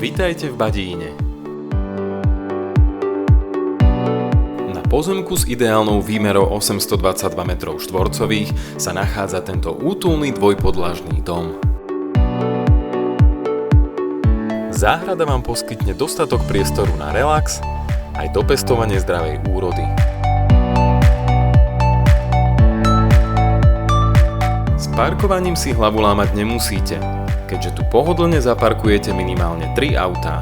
Vitajte v Badíne. Na pozemku s ideálnou výmerou 822 m2 sa nachádza tento útulný dvojpodlažný dom. Záhrada vám poskytne dostatok priestoru na relax aj dopestovanie zdravej úrody. S parkovaním si hlavu lámať nemusíte, keďže tu pohodlne zaparkujete minimálne 3 autá.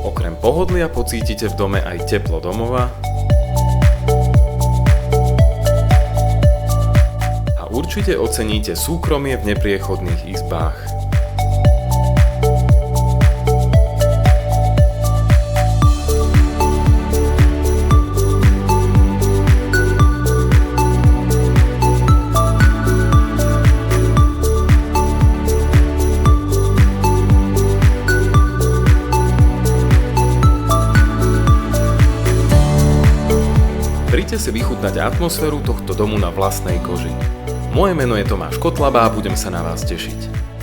Okrem pohodlia pocítite v dome aj teplo domova a určite oceníte súkromie v nepriechodných izbách. Príďte si vychutnať atmosféru tohto domu na vlastnej koži. Moje meno je Tomáš Kotlaba a budem sa na vás tešiť.